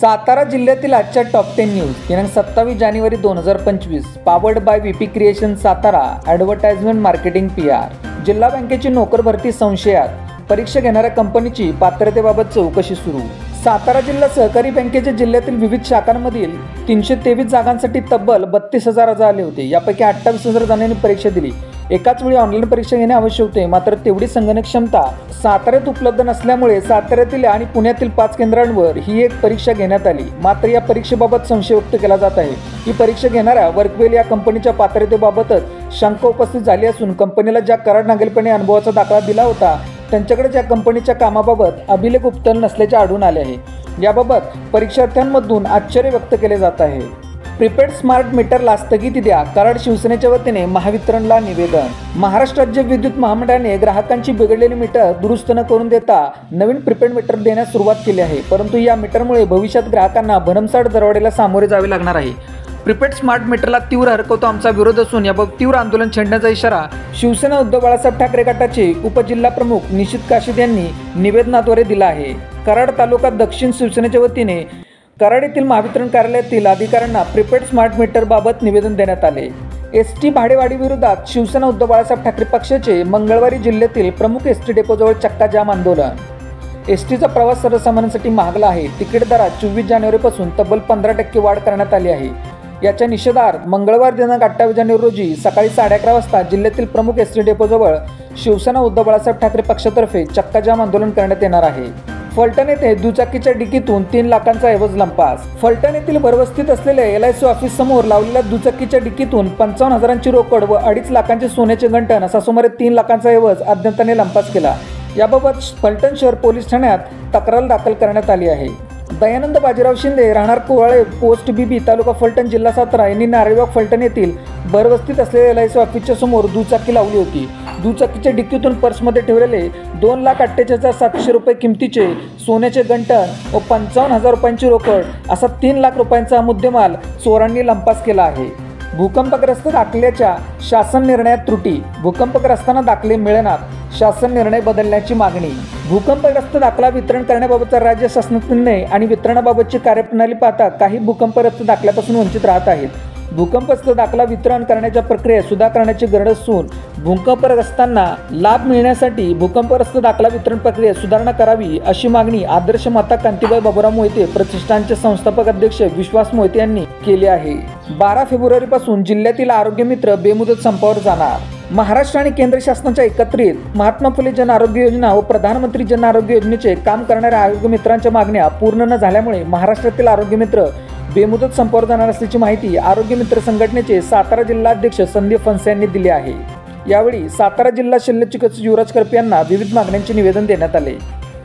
सातारा जिल्ह्यातील आजच्या top 10 news दिनांक 27 जानेवारी 2025 powered by VP creation Satara advertisement marketing PR। जिल्हा बँकेची नोकर भरती संशयात, परीक्षा घेणाऱ्या कंपनीची पात्रतेबाबत चौकशी सुरू। सातारा जिल्हा सहकारी बँकेच्या जिल्ह्यातील विविध शाखांमधील 323 जागांसाठी तब्बल 32,000 अर्ज आले होते। यापैकी 28,000 जणांनी परीक्षा दिली। एकाच वेळी ऑनलाईन परीक्षा घेणे आवश्यक होते, मात्र तेवढी संगणक क्षमता साताऱ्यात उपलब्ध नसल्यामुळे साताऱ्यातील आणि पुण्यातील 5 केंद्रांवर ही एक परीक्षा घेण्यात आली। मात्र या परीक्षेबाबत संशय व्यक्त केला जात आहे। ही परीक्षा घेणाऱ्या वर्कवेल या कंपनीच्या पात्रतेबाबतच शंका उपस्थित झाली असून कंपनीला ज्या कराड नागरिकपणे अनुभवाचा दाखला दिला होता त्यांच्याकडे या कंपनीच्या कामाबाबत अभिलेख उत्पन्न नसल्याचे आढळून आले आहे। याबाबत परीक्षार्थ्यांमधून आश्चर्य व्यक्त केले जात आहे। प्रीपेड स्मार्ट मीटरला स्थगिती द्या, कराड शिवसेनेच्या वतीने महावितरणला निवेदन। महाराष्ट्र राज्य विद्युत महामंडळाने ग्राहकांची बिघडलेली मीटर दुरुस्त न करून देता नवीन प्रीपेड मीटर देण्यास सुरुवात केली आहे, परंतु या मीटरमुळे भविष्यात ग्राहकांना भरमसाठ दरवाढीला सामोरे जावे लागणार आहे। प्रीपेड स्मार्ट मीटरला तीव्र हरकवतो आमचा विरोध असून याबाबत तीव्र आंदोलन छेडण्याचा इशारा शिवसेना उद्धव बाळासाहेब ठाकरे गटाचे उपजिल्हा प्रमुख निशित काशीद यांनी निवेदनाद्वारे दिला आहे। कराड तालुका दक्षिण शिवसेनेच्या वतीने कराड येथील महावितरण कार्यालयातील अधिकाऱ्यांना प्रीपेड स्मार्ट मीटर बाबत निवेदन देण्यात आले। ST भाडेवाढी विरोधात शिवसेना उद्धव बाळासाहेब ठाकरे पक्षाचे मंगळवारी जिल्ह्यातील प्रमुख ST डेपोजवळ चक्का जाम आंदोलन। STचा प्रवास सर्वसामान्यांसाठी महागला आहे। तिकीट दरात 24 जानेवारीपासून तब्बल 15% वाढ करण्यात आली आहे। याच्या निषेधार्थ मंगळवार दिनांक 28 जानेवारी रोजी सकाळी 11:30 वाजता जिल्ह्यातील प्रमुख ST डेपोजवळ शिवसेना उद्धव बाळासाहेब ठाकरे पक्षातर्फे चक्का जाम आंदोलन करण्यात येणार आहे। फलटण येथे दुचाकीच्या डिकीतून 3 लाखांचा ऐवज लंपास। फलटण येथील भरवस्तीत असलेल्या LIC ऑफिस समोर लावलेल्या दुचाकीच्या डिकीतून 55,000ची रोकड व 2.5 लाखांचे सोन्याचे गंठण असा सुमारे 3 लाखांचा ऐवज अज्ञाताने लंपास केला। याबाबत फलटण शहर पोलीस ठाण्यात तक्रार दाखल करण्यात आली आहे। दयानंद बाजीराव शिंदे राहणार कोवाळे पोस्ट BB तालुका फलटण जिल्हा सातारा यांनी नारळीबाग फलटण येथील भरवस्तीत असलेल्या LIC ऑफिसच्या समोर दुचाकी लावली होती। दुचाकीच्या डिक्कीतून पर्समध्ये ठेवलेले 2,48,700 रुपये किमतीचे सोन्याचे गंठण व 55,000 रुपयांची रोकड असा 3 लाख रुपयांचा मुद्देमाल चोरांनी लंपास केला आहे। भूकंपग्रस्त दाखल्याच्या शासन निर्णयात त्रुटी, भूकंपग्रस्तांना दाखले मिळेनात, शासन निर्णय बदलण्याची मागणी। भूकंपग्रस्त दाखला वितरण करण्याबाबतचा राज्य शासनाचा निर्णय आणि वितरणाबाबतची कार्यप्रणाली पाहता काही भूकंपग्रस्त दाखल्यापासून वंचित राहत आहेत। भूकंपग्रस्त दाखला वितरण करण्याच्या प्रक्रियेत सुधारणा करण्याची गरज असून भूकंपग्रस्तांना लाभ मिळण्यासाठी भूकंपग्रस्त दाखला वितरण प्रक्रियेत सुधारणा करावी अशी मागणी आदर्श माता कांतीबाई बाबूराव मोहिते प्रतिष्ठानचे संस्थापक अध्यक्ष विश्वास मोहिते यांनी केली आहे। 12 फेब्रुवारीपासून जिल्ह्यातील आरोग्य मित्र बेमुदत संपावर जाणार। महाराष्ट्र आणि केंद्र शासनाच्या एकत्रित महात्मा फुले जन आरोग्य योजना व प्रधानमंत्री जन आरोग्य योजनेचे काम करणाऱ्या आरोग्य मित्रांच्या मागण्या पूर्ण न झाल्यामुळे महाराष्ट्रातील आरोग्य मित्र बेमुदत संपावर जाणार असल्याची माहिती आरोग्य मित्र संघटनेचे सातारा जिल्हा अध्यक्ष संदीप फणसे यांनी दिली आहे। यावेळी सातारा जिल्हा शल्यचिकित्सक युवराज करपे यांना विविध मागण्यांचे निवेदन देण्यात आले।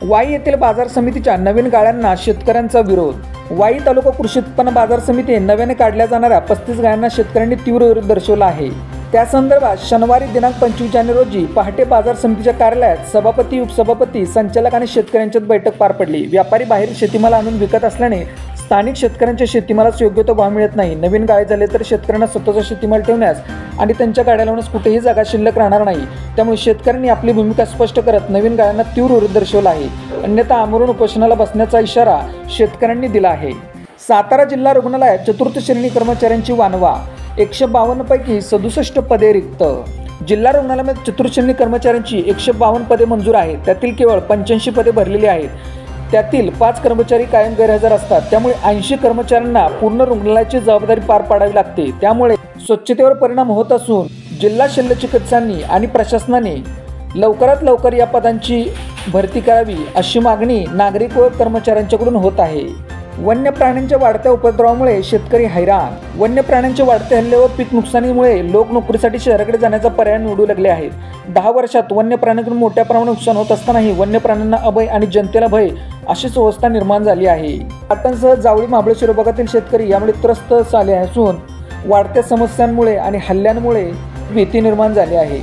वाई येथील बाजार समितीच्या नवीन गाळ्यांना शेतकऱ्यांचा विरोध। वाई तालुका कृषी उत्पन्न बाजार समिती नव्याने काढल्या जाणाऱ्या 35 गाळ्यांना शेतकऱ्यांनी तीव्र विरोध दर्शवला आहे। त्या संदर्भात शनिवारी दिनांक 25 जानेवारी रोजी पहाटे बाजार समितीच्या कार्यालयात सभापती, उपसभापती, संचालक आणि शेतकऱ्यांच्यात बैठक पार पडली। व्यापारी बाहेर शेतीमाल आणून विकत असल्याने स्थानिक शेतकऱ्यांच्या शेतीमालास योग्य तो भाव मिळत नाही। नवीन गाळे झाले तर शेतकऱ्यांना स्वतःचा शेतीमाल ठेवण्यास आणि त्यांच्या गाड्या लावण्यास कुठेही जागा शिल्लक राहणार नाही। त्यामुळे शेतकऱ्यांनी आपली भूमिका स्पष्ट करत नवीन गाळ्यांना तीव्र विरोध दर्शवला आहे, अन्यथा आमरण उपोषणाला बसण्याचा इशारा शेतकऱ्यांनी दिला आहे। सातारा जिल्हा रुग्णालयात चतुर्थ श्रेणी कर्मचाऱ्यांची वानवा, 152 पैकी 67 पदे रिक्त। जिल्हा रुग्णालयामध्ये चतुर्थ श्रेणी कर्मचाऱ्यांची 152 पदे मंजूर आहेत, त्यातील केवळ 85 पदे भरलेली आहेत। त्यातील 5 कर्मचारी कायम गैरहजर असतात, त्यामुळे 80 कर्मचाऱ्यांना पूर्ण रुग्णालयाची जबाबदारी पार पाडावी लागते। त्यामुळे स्वच्छतेवर परिणाम होत असून जिल्हा शल्यचिकित्सांनी आणि प्रशासनाने लवकरात लवकर या पदांची भरती करावी अशी मागणी नागरिक व कर्मचाऱ्यांच्याकडून होत आहे। वन्य प्राण्यांच्या वाढत्या उपद्रवामुळे शेतकरी हैराण। वन्य प्राण्यांचे वाढते हल्ले व पीक नुकसानीमुळे लोक नोकरीसाठी शहराकडे जाण्याचा पर्याय निवडू लागले आहेत। 10 वर्षात वन्य प्राण्यांकडून मोठ्या प्रमाणात नुकसान होत असतानाही वन्य प्राण्यांना अभय आणि जनतेला भय अशीच अवस्था निर्माण झाली आहे। पाटणसह जावळी महाबळेश्वर विभागातील शेतकरी यामुळे त्रस्त झाले असून वाढत्या समस्यांमुळे आणि हल्ल्यांमुळे भीती निर्माण झाली आहे।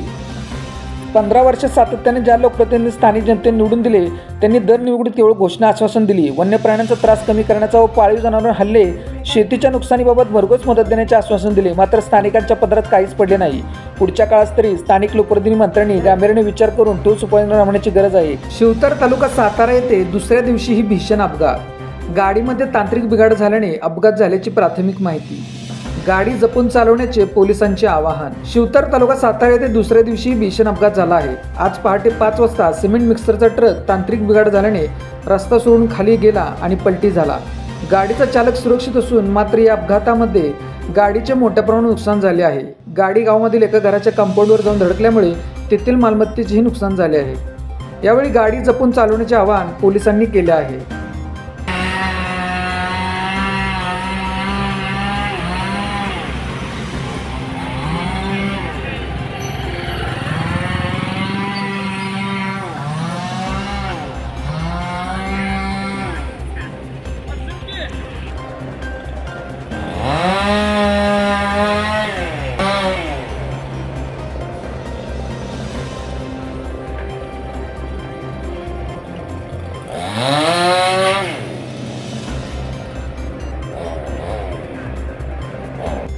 15 वर्षात सातत्याने ज्या लोकप्रतिनिधी स्थानिक जनतेने निवडून दिले त्यांनी दर निवडीत केवळ घोषणा आश्वासन दिली। वन्य प्राण्यांचा त्रास कमी करण्याचा व पाळीव जनावर हल्ले शेतीच्या नुकसानीबाबत भरघोस मदत देण्याचे आश्वासन दिले, मात्र स्थानिकांच्या पदरात काहीच पडले नाही। पुढच्या काळात तरी स्थानिक लोकप्रतिनिधी मंत्र्यांनी गांभीर्याने विचार करून ठोस उपाययोजना राबवण्याची गरज आहे। शिवतर तालुका सातारा येथे दुसऱ्या दिवशी ही भीषण अपघात। गाडीमध्ये तांत्रिक बिघाड झाल्याने अपघात झाल्याची प्राथमिक माहिती। गाडी जपून चालवण्याचे पोलिसांचे आवाहन। शिवतर तालुका सातारा येथे दुसऱ्या दिवशी भीषण अपघात झाला आहे। आज पहाटे 5 वाजता सिमेंट मिक्सरचा ट्रक तांत्रिक बिघाड झाल्याने रस्ता सोडून खाली गेला आणि पलटी झाला। गाडीचा चालक सुरक्षित असून मात्र या अपघातामध्ये गाडीचे मोठ्या प्रमाणात नुकसान झाले आहे। गाडी गावामधील एका घराच्या कंपाऊंडवर जाऊन धडकल्यामुळे तेथील मालमत्तेचेही नुकसान झाले आहे। यावेळी गाडी जपून चालवण्याचे आवाहन पोलिसांनी केले आहे।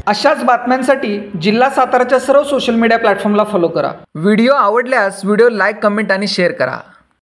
अशाच बातम्यांसाठी जिल्हा साताराच्या सर्व सोशल मीडिया प्लॅटफॉर्मला फॉलो करा। व्हिडिओ आवडल्यास व्हिडिओ लाईक, कमेंट आणि शेअर करा।